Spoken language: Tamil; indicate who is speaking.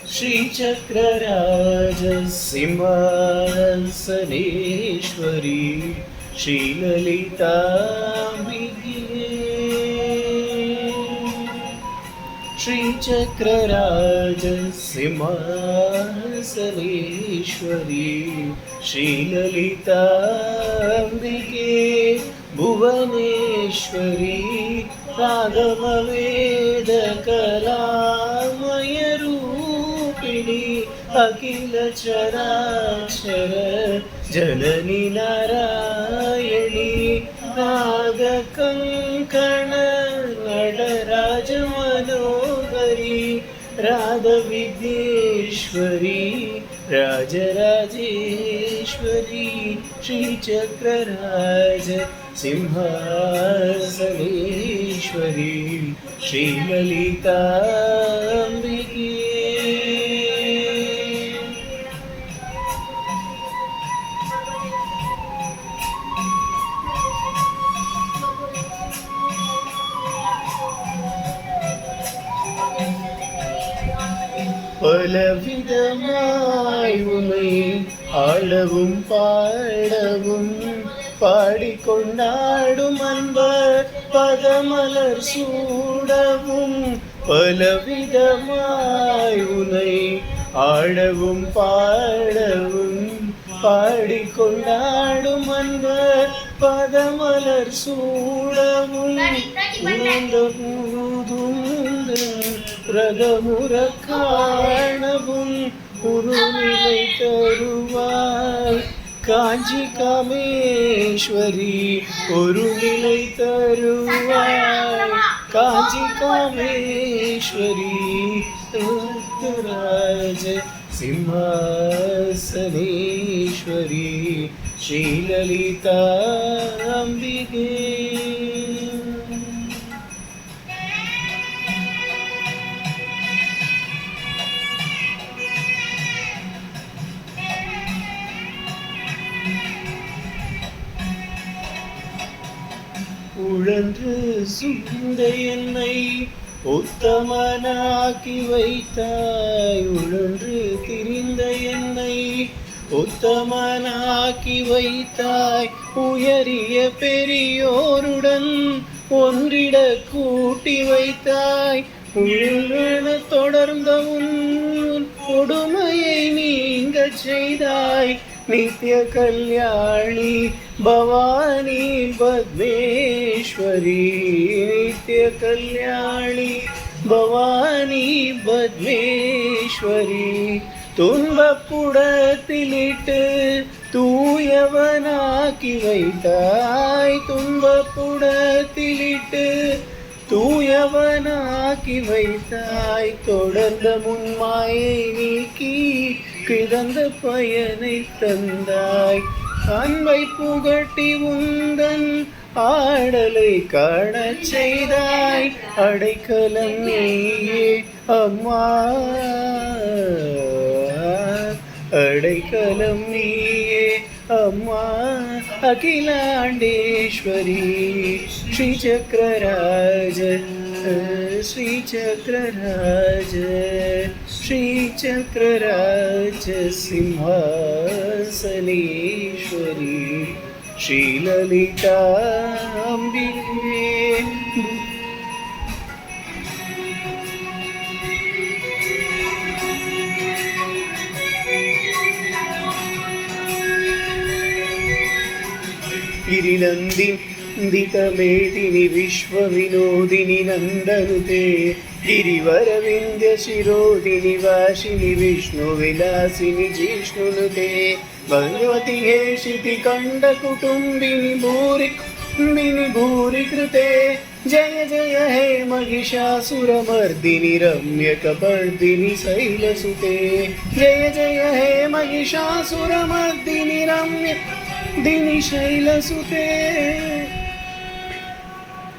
Speaker 1: श्रीचक्रराज सिंहासनेश्वरी श्रीललिताम्बिके श्रीचक्रराज सिंहासनेश्वरी श्रीललिताम्बिके भुवनेश्वरी रागमवेदकलामयरूपिणी अखिल चराचर जननी नारायणी नागकङ्कण नटराज मनोहरी राधविद्येश्वरी राजराजेश्वरी श्रीचक्रराज सिंहासनेश्वरी श्रीललिताम्बिके பலவிதமாய் உன்னை ஆளவும் பாடவும் பாடிக்கொண்டாடும் அன்பர் பதமலர் சூடவும் பலவிதமாய் உன்னை ஆடவும் பாடவும் பாடிக்கொண்டாடும் அன்பர் பதமலர் சூடவும் ரகமுற காணவும் உருநிலை தருவாய் காஞ்சி காமேஸ்வரி ஒரு நிலை தருவாய் காஞ்சி காமேஸ்வரி ராஜ சிம்மாசனேஸ்வரி ஸ்ரீலலிதாம்பிகே உழன்று சுந்த என்னை உத்தமனாக்கி வைத்தாய் உழன்று திரிந்த என்னை உத்தமனாக்கி வைத்தாய் உயரிய பெரியோருடன் ஒன்றிட கூட்டி வைத்தாய் உழன தொடர்ந்த உன் கொடுமையை நீங்க செய்தாய் நித்ய கல்யாணி பவானி பத்மேஸ்வரி நித்ய கல்யாணி பவானி பத்மேஸ்வரி துன்பப்புடத்திலிட்டு தூயவனாக்கி வைத்தாய் துன்பப்புடத்திலிட்டு தூயவனாக்கி வைத்தாய் தொடர்ந்த முன்மாயை நீக்கி கிடந்த பயனை தந்தாய் அன்பை புகட்டி உந்தன் ஆடலை காணச் செய்தாய் அடைக்கலம் நீயே அம்மா அடைக்கலம் நீயே அம்மா அகிலாண்டேஸ்வரி ஸ்ரீசக்கரராஜ श्रीचक्रराज श्रीचक्रराज सिंहासनेश्वरी श्रीललिताम्बिके गिरिनन्दितमेदिनि विश्वविनोदिनि नन्दनुते गिरिवरविन्द्य शिरोदिनि वासिनि विष्णुविलासिनि जिष्णुनुते भगवति हेशिति कण्डकुटुम्बिनि भूरि कृते जय जय हे महिषासुरमर्दिनि रम्यकपर्दिनि शैलसुते जय जय हे महिषासुरमर्दिनि रम्यकपर्दिनि शैलसुते